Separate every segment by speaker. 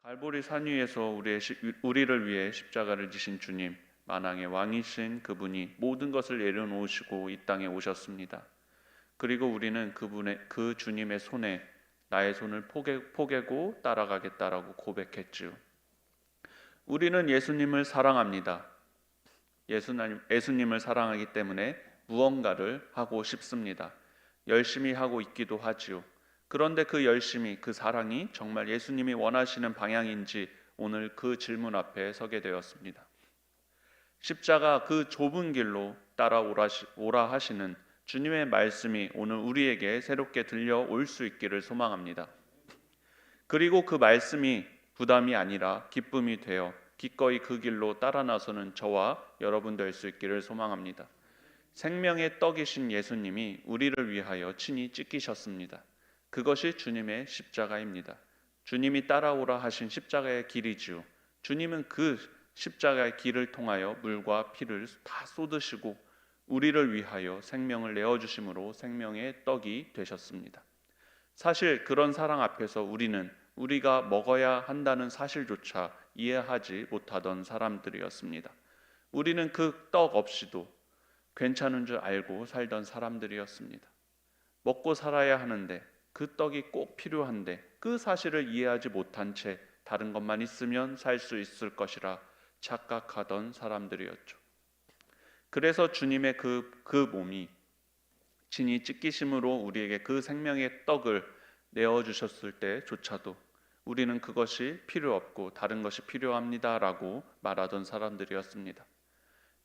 Speaker 1: 갈보리 산 위에서 우리를 위해 십자가를 지신 주님, 만왕의 왕이신 그분이 모든 것을 내려놓으시고 이 땅에 오셨습니다. 그리고 우리는 그 주님의 손에 나의 손을 포개고 따라가겠다라고 고백했지요. 우리는 예수님을 사랑합니다. 예수님을 사랑하기 때문에 무언가를 하고 싶습니다. 열심히 하고 있기도 하지요. 그런데 그 열심히, 그 사랑이 정말 예수님이 원하시는 방향인지 오늘 그 질문 앞에 서게 되었습니다. 십자가 그 좁은 길로 따라오라 하시는 주님의 말씀이 오늘 우리에게 새롭게 들려올 수 있기를 소망합니다. 그리고 그 말씀이 부담이 아니라 기쁨이 되어 기꺼이 그 길로 따라 나서는 저와 여러분 될 수 있기를 소망합니다. 생명의 떡이신 예수님이 우리를 위하여 친히 찢기셨습니다. 그것이 주님의 십자가입니다. 주님이 따라오라 하신 십자가의 길이지요. 주님은 그 십자가의 길을 통하여 물과 피를 다 쏟으시고 우리를 위하여 생명을 내어주심으로 생명의 떡이 되셨습니다. 사실 그런 사랑 앞에서 우리는 우리가 먹어야 한다는 사실조차 이해하지 못하던 사람들이었습니다. 우리는 그 떡 없이도 괜찮은 줄 알고 살던 사람들이었습니다. 먹고 살아야 하는데 그 떡이 꼭 필요한데 그 사실을 이해하지 못한 채 다른 것만 있으면 살 수 있을 것이라 착각하던 사람들이었죠. 그래서 주님의 그 몸이 친히 찢기심으로 우리에게 그 생명의 떡을 내어주셨을 때조차도 우리는 그것이 필요 없고 다른 것이 필요합니다라고 말하던 사람들이었습니다.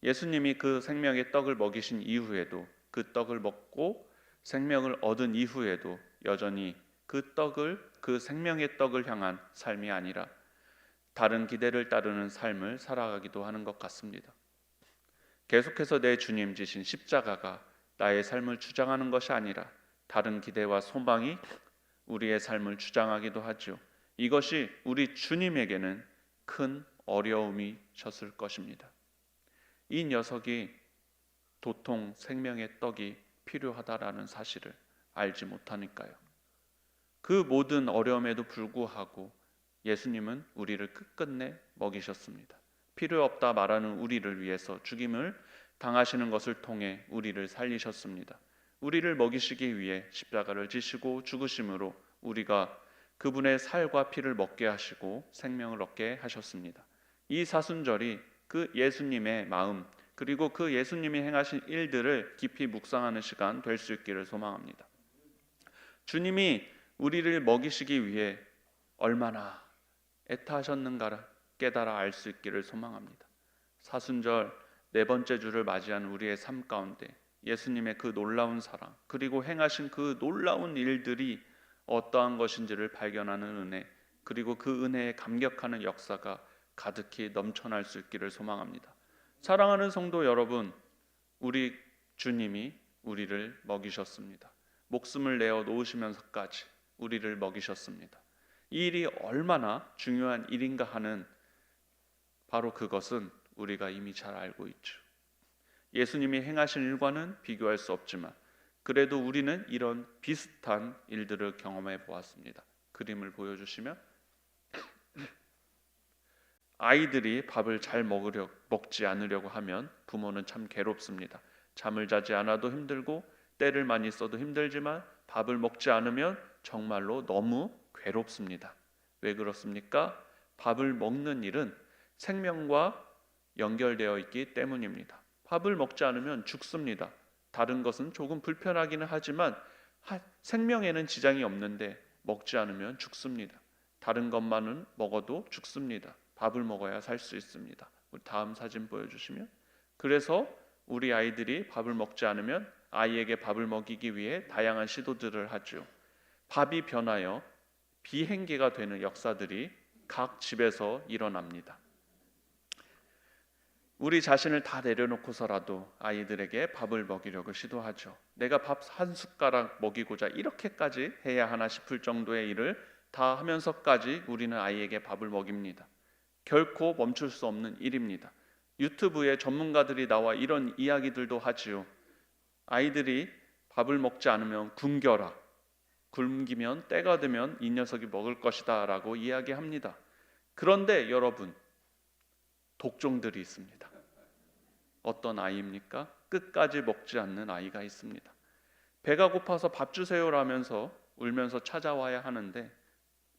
Speaker 1: 예수님이 그 생명의 떡을 먹이신 이후에도 그 떡을 먹고 생명을 얻은 이후에도 여전히 그 생명의 떡을 향한 삶이 아니라 다른 기대를 따르는 삶을 살아가기도 하는 것 같습니다. 계속해서 내 주님 지신 십자가가 나의 삶을 주장하는 것이 아니라 다른 기대와 소망이 우리의 삶을 주장하기도 하죠. 이것이 우리 주님에게는 큰 어려움이셨을 것입니다. 이 녀석이 도통 생명의 떡이 필요하다라는 사실을 알지 못하니까요. 그 모든 어려움에도 불구하고 예수님은 우리를 끝끝내 먹이셨습니다. 필요 없다 말하는 우리를 위해서 죽임을 당하시는 것을 통해 우리를 살리셨습니다. 우리를 먹이시기 위해 십자가를 지시고 죽으심으로 우리가 그분의 살과 피를 먹게 하시고 생명을 얻게 하셨습니다. 이 사순절이 그 예수님의 마음 그리고 그 예수님이 행하신 일들을 깊이 묵상하는 시간 될 수 있기를 소망합니다. 주님이 우리를 먹이시기 위해 얼마나 애타하셨는가를 깨달아 알 수 있기를 소망합니다. 사순절 네 번째 주를 맞이하는 우리의 삶 가운데 예수님의 그 놀라운 사랑 그리고 행하신 그 놀라운 일들이 어떠한 것인지를 발견하는 은혜 그리고 그 은혜에 감격하는 역사가 가득히 넘쳐날 수 있기를 소망합니다. 사랑하는 성도 여러분, 우리 주님이 우리를 먹이셨습니다. 목숨을 내어 놓으시면서까지 우리를 먹이셨습니다. 이 일이 얼마나 중요한 일인가 하는 바로 그것은 우리가 이미 잘 알고 있죠. 예수님이 행하신 일과는 비교할 수 없지만 그래도 우리는 이런 비슷한 일들을 경험해 보았습니다. 그림을 보여주시면 아이들이 밥을 잘 먹지 않으려고 하면 부모는 참 괴롭습니다. 잠을 자지 않아도 힘들고 때를 많이 써도 힘들지만 밥을 먹지 않으면 정말로 너무 괴롭습니다. 왜 그렇습니까? 밥을 먹는 일은 생명과 연결되어 있기 때문입니다. 밥을 먹지 않으면 죽습니다. 다른 것은 조금 불편하기는 하지만 생명에는 지장이 없는데 먹지 않으면 죽습니다. 다른 것만은 먹어도 죽습니다. 밥을 먹어야 살 수 있습니다. 우리 다음 사진 보여주시면 그래서 우리 아이들이 밥을 먹지 않으면 아이에게 밥을 먹이기 위해 다양한 시도들을 하죠. 밥이 변하여 비행기가 되는 역사들이 각 집에서 일어납니다. 우리 자신을 다 내려놓고서라도 아이들에게 밥을 먹이려고 시도하죠. 내가 밥 한 숟가락 먹이고자 이렇게까지 해야 하나 싶을 정도의 일을 다 하면서까지 우리는 아이에게 밥을 먹입니다. 결코 멈출 수 없는 일입니다. 유튜브에 전문가들이 나와 이런 이야기들도 하지요. 아이들이 밥을 먹지 않으면 굶겨라. 굶기면 때가 되면 이 녀석이 먹을 것이다 라고 이야기합니다. 그런데 여러분, 독종들이 있습니다. 어떤 아이입니까? 끝까지 먹지 않는 아이가 있습니다. 배가 고파서 밥 주세요라면서 울면서 찾아와야 하는데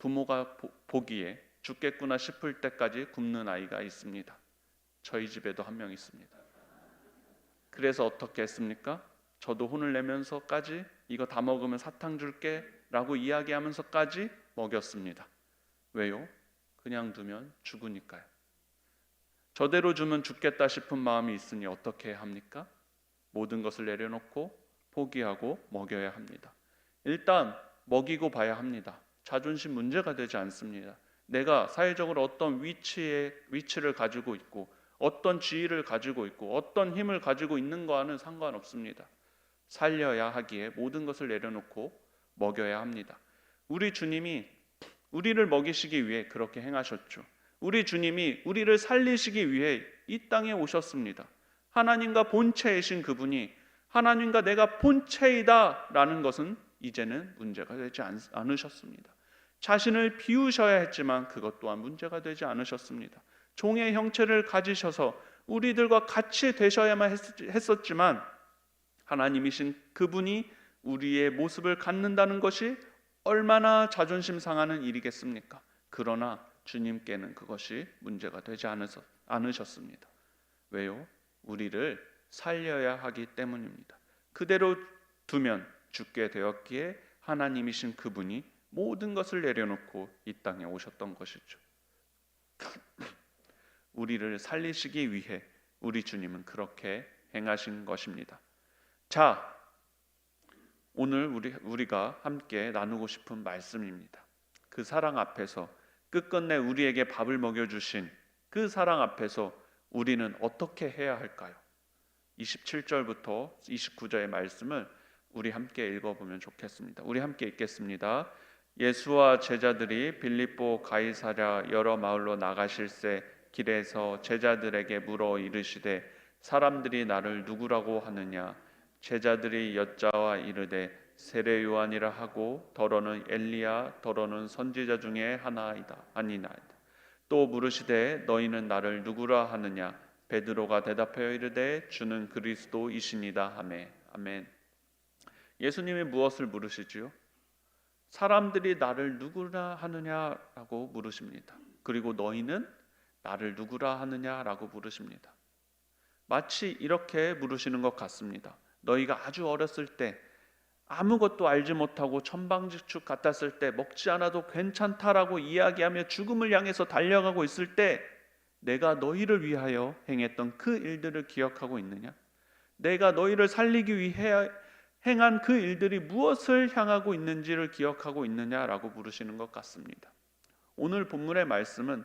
Speaker 1: 부모가 보기에 죽겠구나 싶을 때까지 굶는 아이가 있습니다. 저희 집에도 한 명 있습니다. 그래서 어떻게 했습니까? 저도 혼을 내면서까지 이거 다 먹으면 사탕 줄게 라고 이야기하면서까지 먹였습니다. 왜요? 그냥 두면 죽으니까요. 저대로 주면 죽겠다 싶은 마음이 있으니 어떻게 해야 합니까? 모든 것을 내려놓고 포기하고 먹여야 합니다. 일단 먹이고 봐야 합니다. 자존심 문제가 되지 않습니다. 내가 사회적으로 어떤 위치를 가지고 있고 어떤 지위를 가지고 있고 어떤 힘을 가지고 있는 거와는 상관없습니다. 살려야 하기에 모든 것을 내려놓고 먹여야 합니다. 우리 주님이 우리를 먹이시기 위해 그렇게 행하셨죠. 우리 주님이 우리를 살리시기 위해 이 땅에 오셨습니다. 하나님과 본체이신 그분이 하나님과 내가 본체이다 라는 것은 이제는 문제가 되지 않으셨습니다. 자신을 비우셔야 했지만 그것 또한 문제가 되지 않으셨습니다. 종의 형체를 가지셔서 우리들과 같이 되셔야만 했었지만 하나님이신 그분이 우리의 모습을 갖는다는 것이 얼마나 자존심 상하는 일이겠습니까? 그러나 주님께는 그것이 문제가 되지 않으셨습니다. 왜요? 우리를 살려야 하기 때문입니다. 그대로 두면 죽게 되었기에 하나님이신 그분이 모든 것을 내려놓고 이 땅에 오셨던 것이죠. 우리를 살리시기 위해 우리 주님은 그렇게 행하신 것입니다. 자, 오늘 우리가 함께 나누고 싶은 말씀입니다. 그 사랑 앞에서 끝끝내 우리에게 밥을 먹여주신 그 사랑 앞에서 우리는 어떻게 해야 할까요? 27절부터 29절의 말씀을 우리 함께 읽어보면 좋겠습니다. 우리 함께 읽겠습니다. 예수와 제자들이 빌립보 가이사랴 여러 마을로 나가실새 길에서 제자들에게 물어 이르시되 사람들이 나를 누구라고 하느냐? 제자들이 여짜와 이르되 세례 요한이라 하고 더러는 엘리야 더러는 선지자 중에 하나이다 아니나이다. 또 물으시되 너희는 나를 누구라 하느냐? 베드로가 대답하여 이르되 주는 그리스도이시니이다 하매. 아멘. 예수님이 무엇을 물으시지요? 사람들이 나를 누구라 하느냐라고 물으십니다. 그리고 너희는 나를 누구라 하느냐라고 물으십니다. 마치 이렇게 물으시는 것 같습니다. 너희가 아주 어렸을 때 아무것도 알지 못하고 천방지축 같았을 때 먹지 않아도 괜찮다라고 이야기하며 죽음을 향해서 달려가고 있을 때 내가 너희를 위하여 행했던 그 일들을 기억하고 있느냐? 내가 너희를 살리기 위해 행한 그 일들이 무엇을 향하고 있는지를 기억하고 있느냐라고 물으시는 것 같습니다. 오늘 본문의 말씀은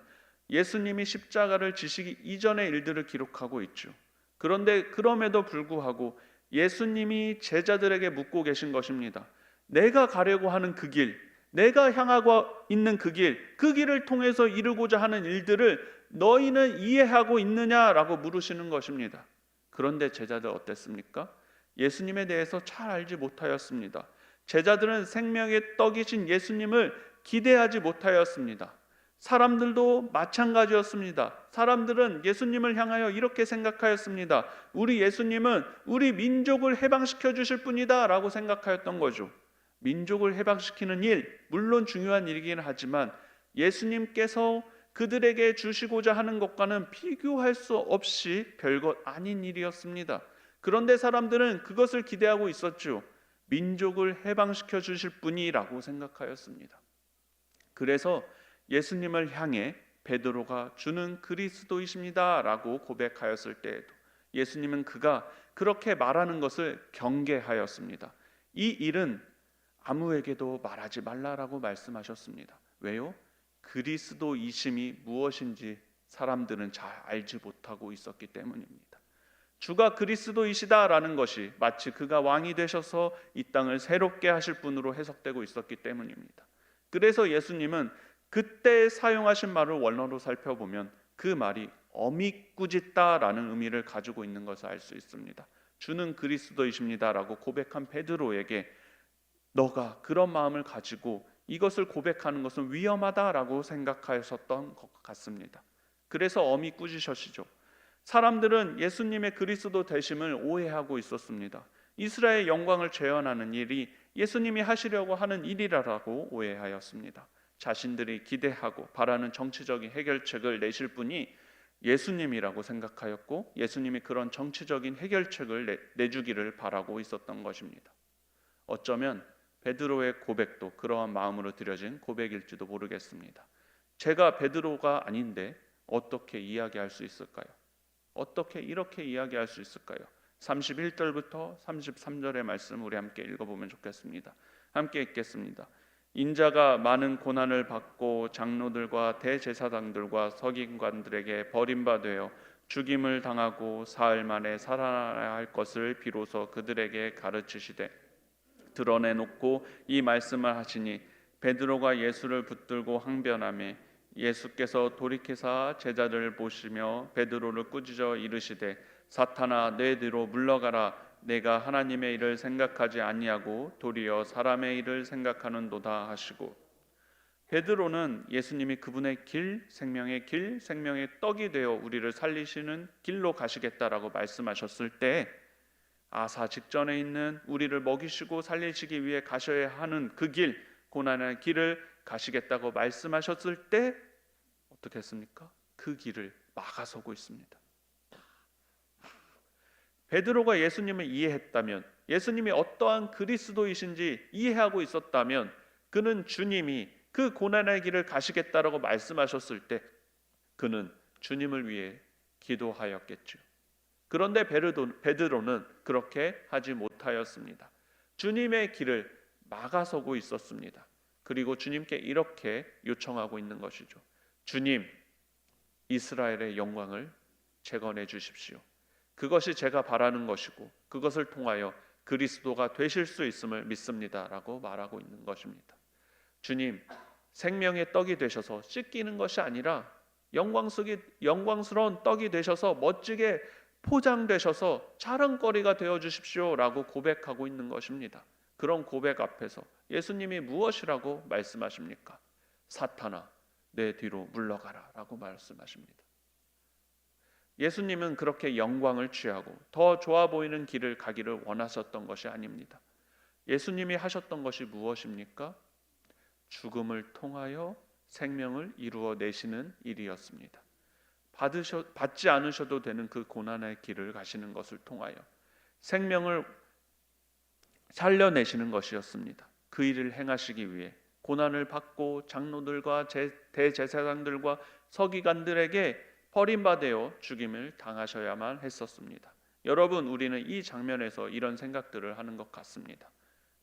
Speaker 1: 예수님이 십자가를 지시기 이전의 일들을 기록하고 있죠. 그런데 그럼에도 불구하고 예수님이 제자들에게 묻고 계신 것입니다. 내가 가려고 하는 그 길, 내가 향하고 있는 그 길을 통해서 이루고자 하는 일들을 너희는 이해하고 있느냐라고 물으시는 것입니다. 그런데 제자들 어땠습니까? 예수님에 대해서 잘 알지 못하였습니다. 제자들은 생명의 떡이신 예수님을 기대하지 못하였습니다. 사람들도 마찬가지였습니다. 사람들은 예수님을 향하여 이렇게 생각하였습니다. 우리 예수님은 우리 민족을 해방시켜 주실 분이다 라고 생각하였던 거죠. 민족을 해방시키는 일, 물론 중요한 일이긴 하지만 예수님께서 그들에게 주시고자 하는 것과는 비교할 수 없이 별것 아닌 일이었습니다. 그런데 사람들은 그것을 기대하고 있었죠. 민족을 해방시켜 주실 분이라고 생각하였습니다. 그래서 예수님을 향해 베드로가 주는 그리스도이십니다 라고 고백하였을 때에도 예수님은 그가 그렇게 말하는 것을 경계하였습니다. 이 일은 아무에게도 말하지 말라라고 말씀하셨습니다. 왜요? 그리스도이심이 무엇인지 사람들은 잘 알지 못하고 있었기 때문입니다. 주가 그리스도이시다라는 것이 마치 그가 왕이 되셔서 이 땅을 새롭게 하실 분으로 해석되고 있었기 때문입니다. 그래서 예수님은 그때 사용하신 말을 원어로 살펴보면 그 말이 어미꾸짖다라는 의미를 가지고 있는 것을 알 수 있습니다. 주는 그리스도이십니다라고 고백한 베드로에게 너가 그런 마음을 가지고 이것을 고백하는 것은 위험하다라고 생각하셨던 것 같습니다. 그래서 엄히 꾸짖으시죠. 사람들은 예수님의 그리스도 되심을 오해하고 있었습니다. 이스라엘의 영광을 재현하는 일이 예수님이 하시려고 하는 일이라고 오해하였습니다. 자신들이 기대하고 바라는 정치적인 해결책을 내실 분이 예수님이라고 생각하였고, 예수님이 그런 정치적인 해결책을 내주기를 바라고 있었던 것입니다. 어쩌면 베드로의 고백도 그러한 마음으로 드려진 고백일지도 모르겠습니다. 제가 베드로가 아닌데 어떻게 이야기할 수 있을까요? 어떻게 이렇게 이야기할 수 있을까요? 31절부터 33절의 말씀 우리 함께 읽어보면 좋겠습니다. 함께 읽겠습니다. 인자가 많은 고난을 받고 장로들과 대제사장들과 서기관들에게 버림받아 죽임을 당하고 사흘 만에 살아나야 할 것을 비로소 그들에게 가르치시되 드러내놓고 이 말씀을 하시니 베드로가 예수를 붙들고 항변하며 예수께서 돌이키사 제자들을 보시며 베드로를 꾸짖어 이르시되 사탄아 내 뒤로 물러가라. 내가 하나님의 일을 생각하지 아니하고 도리어 사람의 일을 생각하는도다 하시고, 베드로는 예수님이 그분의 길, 생명의 떡이 되어 우리를 살리시는 길로 가시겠다라고 말씀하셨을 때, 아사 직전에 있는 우리를 먹이시고 살리시기 위해 가셔야 하는 그 길, 고난의 길을 가시겠다고 말씀하셨을 때 어떻게 했습니까? 그 길을 막아서고 있습니다. 베드로가 예수님을 이해했다면, 예수님이 어떠한 그리스도이신지 이해하고 있었다면, 그는 주님이 그 고난의 길을 가시겠다라고 말씀하셨을 때 그는 주님을 위해 기도하였겠죠. 그런데 베드로는 그렇게 하지 못하였습니다. 주님의 길을 막아서고 있었습니다. 그리고 주님께 이렇게 요청하고 있는 것이죠. 주님, 이스라엘의 영광을 재건해 주십시오. 그것이 제가 바라는 것이고 그것을 통하여 그리스도가 되실 수 있음을 믿습니다라고 말하고 있는 것입니다. 주님, 생명의 떡이 되셔서 씻기는 것이 아니라 영광스러운 떡이 되셔서 멋지게 포장되셔서 자랑거리가 되어 주십시오라고 고백하고 있는 것입니다. 그런 고백 앞에서 예수님이 무엇이라고 말씀하십니까? 사탄아, 내 뒤로 물러가라 라고 말씀하십니다. 예수님은 그렇게 영광을 취하고 더 좋아 보이는 길을 가기를 원하셨던 것이 아닙니다. 예수님이 하셨던 것이 무엇입니까? 죽음을 통하여 생명을 이루어내시는 일이었습니다. 받지 않으셔도 되는 그 고난의 길을 가시는 것을 통하여 생명을 살려내시는 것이었습니다. 그 일을 행하시기 위해 고난을 받고 장로들과 대제사장들과 서기관들에게 버림받아 죽임을 당하셔야만 했었습니다. 여러분, 우리는 이 장면에서 이런 생각들을 하는 것 같습니다.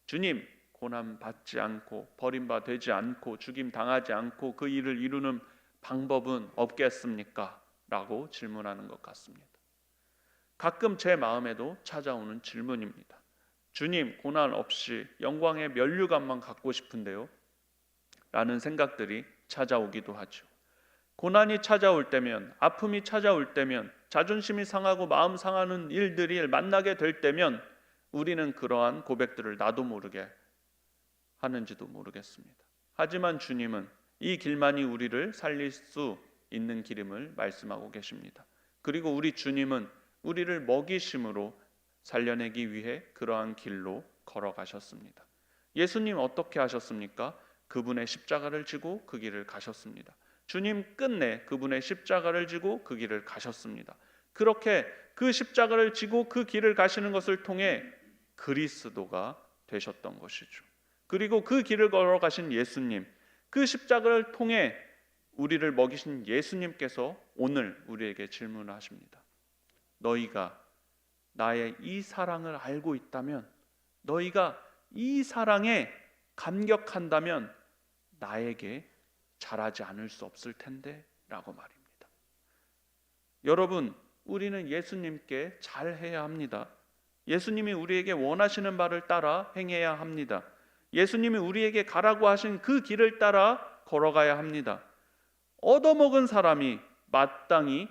Speaker 1: 주님, 고난 받지 않고 버림받지 않고 죽임 당하지 않고 그 일을 이루는 방법은 없겠습니까? 라고 질문하는 것 같습니다. 가끔 제 마음에도 찾아오는 질문입니다. 주님, 고난 없이 영광의 면류관만 갖고 싶은데요? 라는 생각들이 찾아오기도 하죠. 고난이 찾아올 때면, 아픔이 찾아올 때면, 자존심이 상하고 마음 상하는 일들이 만나게 될 때면 우리는 그러한 고백들을 나도 모르게 하는지도 모르겠습니다. 하지만 주님은 이 길만이 우리를 살릴 수 있는 길임을 말씀하고 계십니다. 그리고 우리 주님은 우리를 먹이심으로 살려내기 위해 그러한 길로 걸어가셨습니다. 예수님 어떻게 하셨습니까? 그분의 십자가를 지고 그 길을 가셨습니다. 주님 끝내 그분의 십자가를 지고 그 길을 가셨습니다. 그렇게 그 십자가를 지고 그 길을 가시는 것을 통해 그리스도가 되셨던 것이죠. 그리고 그 길을 걸어가신 예수님, 그 십자가를 통해 우리를 먹이신 예수님께서 오늘 우리에게 질문하십니다. 너희가 나의 이 사랑을 알고 있다면, 너희가 이 사랑에 감격한다면 나에게 잘하지 않을 수 없을 텐데 라고 말입니다. 여러분, 우리는 예수님께 잘해야 합니다. 예수님이 우리에게 원하시는 바를 따라 행해야 합니다. 예수님이 우리에게 가라고 하신 그 길을 따라 걸어가야 합니다. 얻어먹은 사람이 마땅히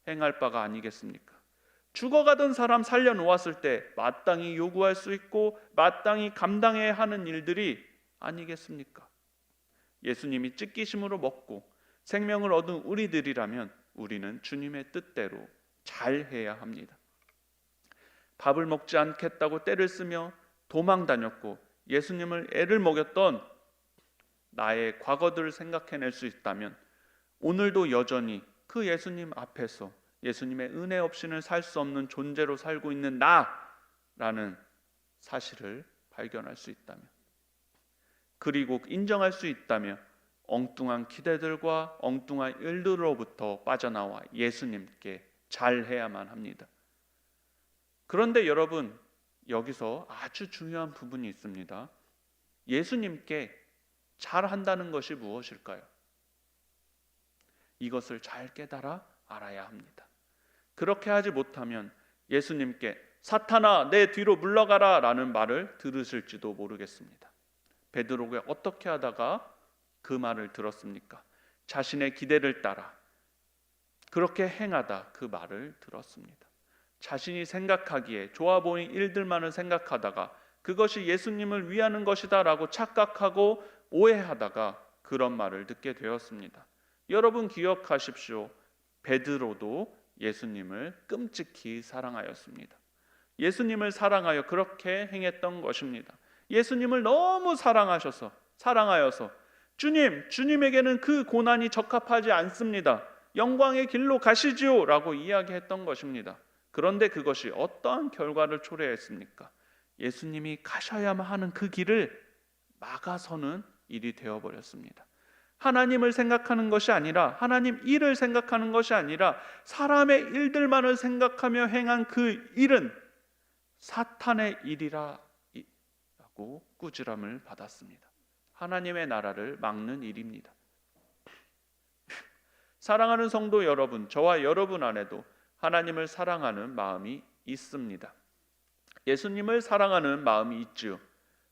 Speaker 1: 행할 바가 아니겠습니까? 죽어가던 사람 살려놓았을 때 마땅히 요구할 수 있고 마땅히 감당해야 하는 일들이 아니겠습니까? 예수님이 찢기심으로 먹고 생명을 얻은 우리들이라면 우리는 주님의 뜻대로 잘 해야 합니다. 밥을 먹지 않겠다고 떼를 쓰며 도망 다녔고 예수님을 애를 먹였던 나의 과거들을 생각해낼 수 있다면 오늘도 여전히 그 예수님 앞에서 예수님의 은혜 없이는 살 수 없는 존재로 살고 있는 나라는 사실을 발견할 수 있다면, 그리고 인정할 수 있다면 엉뚱한 기대들과 엉뚱한 일들로부터 빠져나와 예수님께 잘해야만 합니다. 그런데 여러분, 여기서 아주 중요한 부분이 있습니다. 예수님께 잘한다는 것이 무엇일까요? 이것을 잘 깨달아 알아야 합니다. 그렇게 하지 못하면 예수님께 사탄아 내 뒤로 물러가라 라는 말을 들으실지도 모르겠습니다. 베드로가 어떻게 하다가 그 말을 들었습니까? 자신의 기대를 따라 그렇게 행하다 그 말을 들었습니다. 자신이 생각하기에 좋아 보이는 일들만을 생각하다가 그것이 예수님을 위하는 것이다 라고 착각하고 오해하다가 그런 말을 듣게 되었습니다. 여러분 기억하십시오. 베드로도 예수님을 끔찍히 사랑하였습니다. 예수님을 사랑하여 그렇게 행했던 것입니다. 예수님을 너무 사랑하여서 주님에게는 그 고난이 적합하지 않습니다. 영광의 길로 가시지요 라고 이야기했던 것입니다. 그런데 그것이 어떠한 결과를 초래했습니까? 예수님이 가셔야만 하는 그 길을 막아서는 일이 되어버렸습니다. 하나님을 생각하는 것이 아니라, 하나님 일을 생각하는 것이 아니라 사람의 일들만을 생각하며 행한 그 일은 사탄의 일이라고 꾸지람을 받았습니다. 하나님의 나라를 막는 일입니다. 사랑하는 성도 여러분, 저와 여러분 안에도 하나님을 사랑하는 마음이 있습니다. 예수님을 사랑하는 마음이 있지요.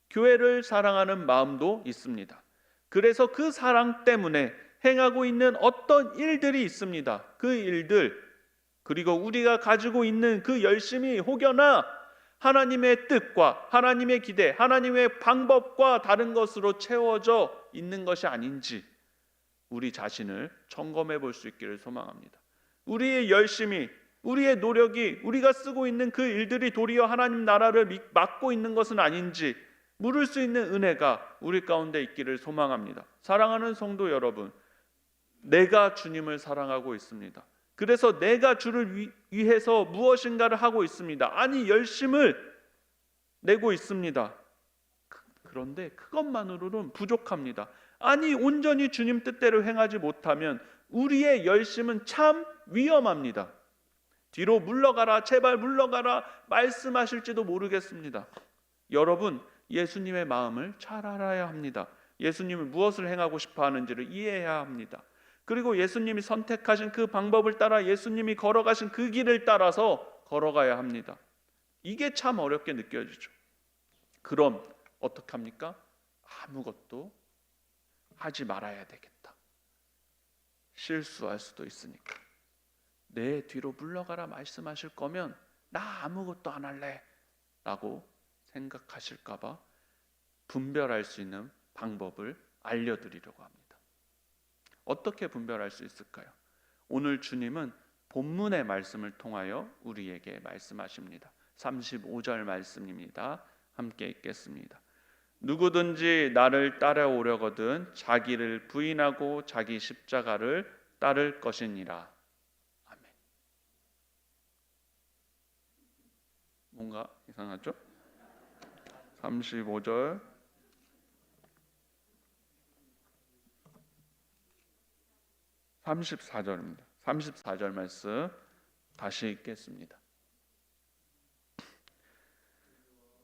Speaker 1: 교회를 사랑하는 마음도 있습니다. 그래서 그 사랑 때문에 행하고 있는 어떤 일들이 있습니다. 그 일들, 그리고 우리가 가지고 있는 그 열심이 혹여나 하나님의 뜻과 하나님의 기대, 하나님의 방법과 다른 것으로 채워져 있는 것이 아닌지 우리 자신을 점검해 볼 수 있기를 소망합니다. 우리의 열심이, 우리의 노력이, 우리가 쓰고 있는 그 일들이 도리어 하나님 나라를 막고 있는 것은 아닌지 물을 수 있는 은혜가 우리 가운데 있기를 소망합니다. 사랑하는 성도 여러분, 내가 주님을 사랑하고 있습니다. 그래서 내가 주를 위해서 무엇인가를 하고 있습니다. 아니 열심을 내고 있습니다. 그런데 그것만으로는 부족합니다. 아니 온전히 주님 뜻대로 행하지 못하면 우리의 열심은 참 위험합니다. 뒤로 물러가라, 제발 물러가라 말씀하실지도 모르겠습니다. 여러분, 예수님의 마음을 잘 알아야 합니다. 예수님은 무엇을 행하고 싶어 하는지를 이해해야 합니다. 그리고 예수님이 선택하신 그 방법을 따라 예수님이 걸어가신 그 길을 따라서 걸어가야 합니다. 이게 참 어렵게 느껴지죠. 그럼 어떻게 합니까? 아무것도 하지 말아야 되겠다. 실수할 수도 있으니까. 내 뒤로 물러가라 말씀하실 거면 나 아무것도 안 할래 라고 생각하실까 봐 분별할 수 있는 방법을 알려드리려고 합니다. 어떻게 분별할 수 있을까요? 오늘 주님은 본문의 말씀을 통하여 우리에게 말씀하십니다. 35절 말씀입니다. 함께 읽겠습니다. 누구든지 나를 따라오려거든 자기를 부인하고 자기 십자가를 따를 것이니라. 아멘. 뭔가 이상하죠? 35절 34절입니다. 34절 말씀 다시 읽겠습니다.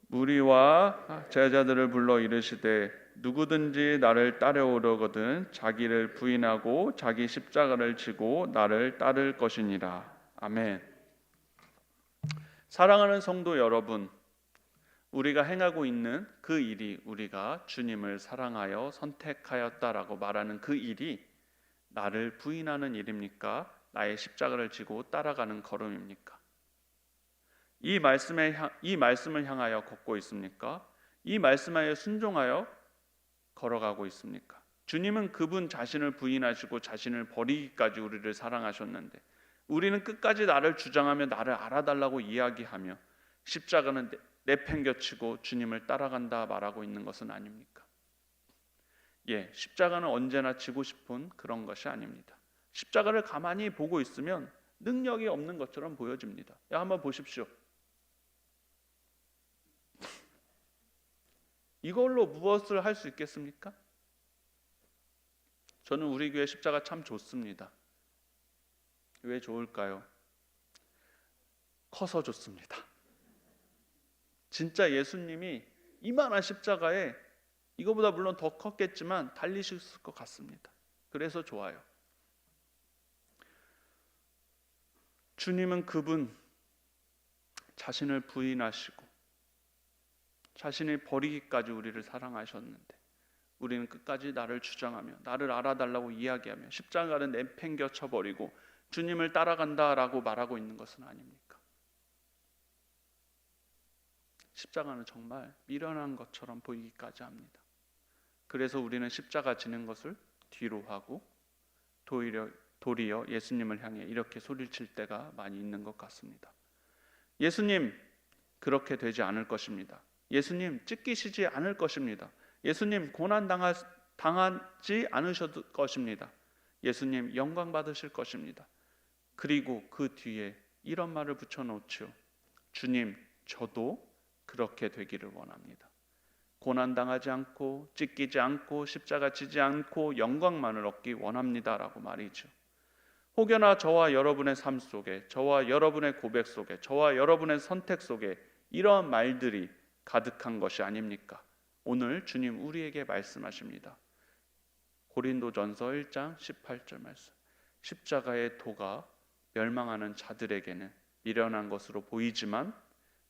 Speaker 1: 무리와 제자들을 불러 이르시되 누구든지 나를 따라오려거든 자기를 부인하고 자기 십자가를 지고 나를 따를 것이니라. 아멘. 사랑하는 성도 여러분, 우리가 행하고 있는 그 일이 우리가 주님을 사랑하여 선택하였다라고 말하는 그 일이 나를 부인하는 일입니까? 나의 십자가를 지고 따라가는 걸음입니까? 이 말씀을 향하여 걷고 있습니까? 이 말씀에 순종하여 걸어가고 있습니까? 주님은 그분 자신을 부인하시고 자신을 버리기까지 우리를 사랑하셨는데 우리는 끝까지 나를 주장하며 나를 알아달라고 이야기하며 십자가는 내팽겨치고 주님을 따라간다 말하고 있는 것은 아닙니까? 십자가는 언제나 지고 싶은 그런 것이 아닙니다. 십자가를 가만히 보고 있으면 능력이 없는 것처럼 보여집니다. 한번 보십시오. 이걸로 무엇을 할 수 있겠습니까? 저는 우리 교회 십자가 참 좋습니다. 왜 좋을까요? 커서 좋습니다. 진짜 예수님이 이만한 십자가에 이거보다 물론 더 컸겠지만 달리셨을 것 같습니다. 그래서 좋아요. 주님은 그분 자신을 부인하시고 자신을 버리기까지 우리를 사랑하셨는데 우리는 끝까지 나를 주장하며 나를 알아달라고 이야기하며 십자가를 내팽겨쳐 버리고 주님을 따라간다라고 말하고 있는 것은 아닙니까? 십자가는 정말 미련한 것처럼 보이기까지 합니다. 그래서 우리는 십자가 지는 것을 뒤로 하고 도리어 예수님을 향해 이렇게 소리칠 때가 많이 있는 것 같습니다. 예수님 그렇게 되지 않을 것입니다. 예수님 찢기시지 않을 것입니다. 예수님 고난 당하지 않으실 것입니다. 예수님 영광 받으실 것입니다. 그리고 그 뒤에 이런 말을 붙여놓지요. 주님 저도 그렇게 되기를 원합니다. 고난당하지 않고 찢기지 않고 십자가 지지 않고 영광만을 얻기 원합니다라고 말이죠. 혹여나 저와 여러분의 삶 속에 저와 여러분의 고백 속에 저와 여러분의 선택 속에 이러한 말들이 가득한 것이 아닙니까? 오늘 주님 우리에게 말씀하십니다. 고린도전서 1장 18절 말씀. 십자가의 도가 멸망하는 자들에게는 미련한 것으로 보이지만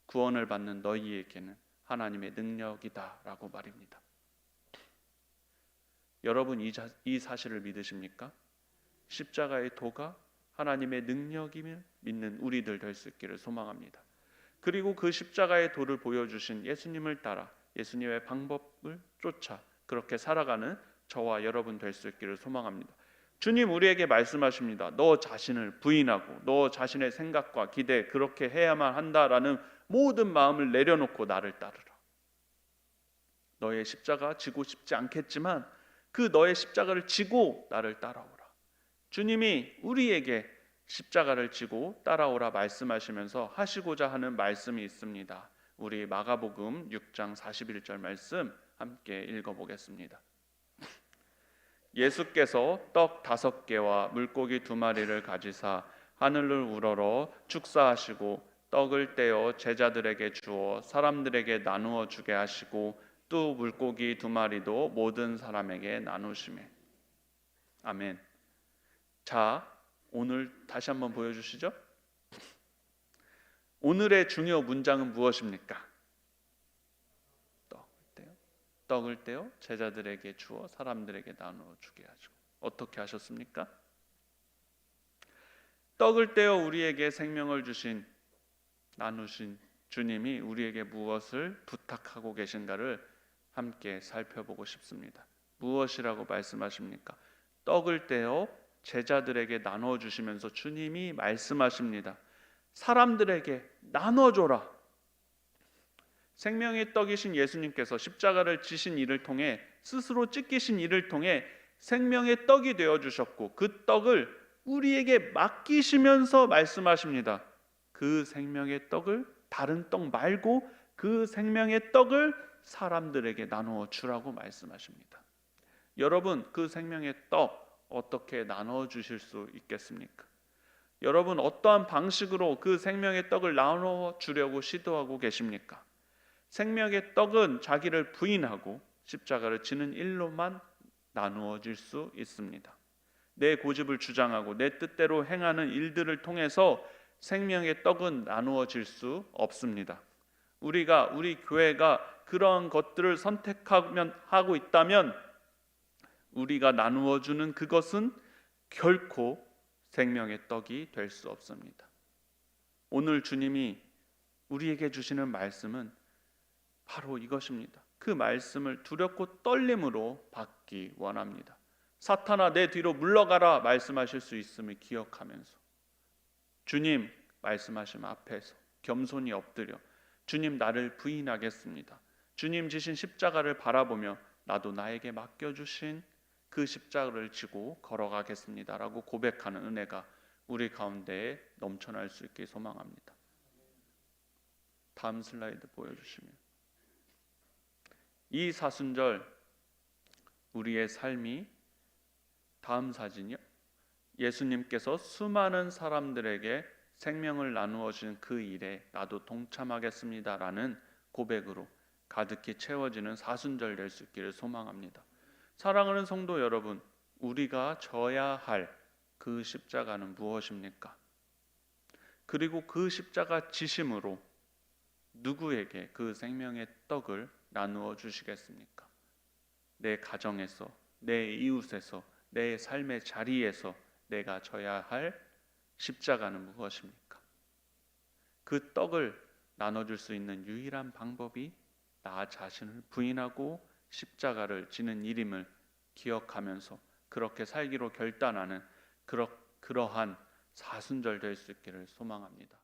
Speaker 1: 구원을 받는 너희에게는 하나님의 능력이다 라고 말입니다. 여러분 이 사실을 믿으십니까? 십자가의 도가 하나님의 능력임을 믿는 우리들 될 수 있기를 소망합니다. 그리고 그 십자가의 도를 보여주신 예수님을 따라 예수님의 방법을 쫓아 그렇게 살아가는 저와 여러분 될 수 있기를 소망합니다. 주님 우리에게 말씀하십니다. 너 자신을 부인하고 너 자신의 생각과 기대 그렇게 해야만 한다라는 모든 마음을 내려놓고 나를 따르라. 너의 십자가 지고 싶지 않겠지만 그 너의 십자가를 지고 나를 따라오라. 주님이 우리에게 십자가를 지고 따라오라 말씀하시면서 하시고자 하는 말씀이 있습니다. 우리 마가복음 6장 41절 말씀 함께 읽어보겠습니다. 예수께서 떡 5개와 물고기 2마리를 가지사 하늘을 우러러 축사하시고 떡을 떼어 제자들에게 주어 사람들에게 나누어 주게 하시고 또 물고기 2마리도 모든 사람에게 나누시매. 아멘. 자, 오늘 다시 한번 보여주시죠. 오늘의 중요 문장은 무엇입니까? 떡을 떼어 제자들에게 주어 사람들에게 나누어 주게 하시고. 어떻게 하셨습니까? 떡을 떼어 우리에게 생명을 나누신 주님이 우리에게 무엇을 부탁하고 계신가를 함께 살펴보고 싶습니다. 무엇이라고 말씀하십니까? 떡을 떼어 제자들에게 나눠 주시면서 주님이 말씀하십니다. 사람들에게 나눠줘라. 생명의 떡이신 예수님께서 십자가를 지신 일을 통해 스스로 찢기신 일을 통해 생명의 떡이 되어 주셨고 그 떡을 우리에게 맡기시면서 말씀하십니다. 그 생명의 떡을 다른 떡 말고 그 생명의 떡을 사람들에게 나누어 주라고 말씀하십니다. 여러분 그 생명의 떡 어떻게 나누어 주실 수 있겠습니까? 여러분 어떠한 방식으로 그 생명의 떡을 나누어 주려고 시도하고 계십니까? 생명의 떡은 자기를 부인하고 십자가를 지는 일로만 나누어질 수 있습니다. 내 고집을 주장하고 내 뜻대로 행하는 일들을 통해서 생명의 떡은 나누어질 수 없습니다. 우리 교회가 그런 것들을 선택하고 있다면 우리가 나누어 주는 그것은 결코 생명의 떡이 될 수 없습니다. 오늘 주님이 우리에게 주시는 말씀은 바로 이것입니다. 그 말씀을 두렵고 떨림으로 받기 원합니다. 사탄아 내 뒤로 물러가라 말씀하실 수 있음을 기억하면서 주님 말씀하심 앞에서 겸손히 엎드려 주님 나를 부인하겠습니다. 주님 지신 십자가를 바라보며 나도 나에게 맡겨주신 그 십자가를 지고 걸어가겠습니다라고 고백하는 은혜가 우리 가운데에 넘쳐날 수 있게 소망합니다. 다음 슬라이드 보여주시면 이 사순절 우리의 삶이 다음 사진이요. 예수님께서 수많은 사람들에게 생명을 나누어 주신 그 일에 나도 동참하겠습니다라는 고백으로 가득히 채워지는 사순절 될 수 있기를 소망합니다. 사랑하는 성도 여러분, 우리가 져야 할 그 십자가는 무엇입니까? 그리고 그 십자가 지심으로 누구에게 그 생명의 떡을 나누어 주시겠습니까? 내 가정에서, 내 이웃에서, 내 삶의 자리에서 내가 져야 할 십자가는 무엇입니까? 그 떡을 나눠줄 수 있는 유일한 방법이 나 자신을 부인하고 십자가를 지는 일임을 기억하면서 그렇게 살기로 결단하는 그러한 사순절 될 수 있기를 소망합니다.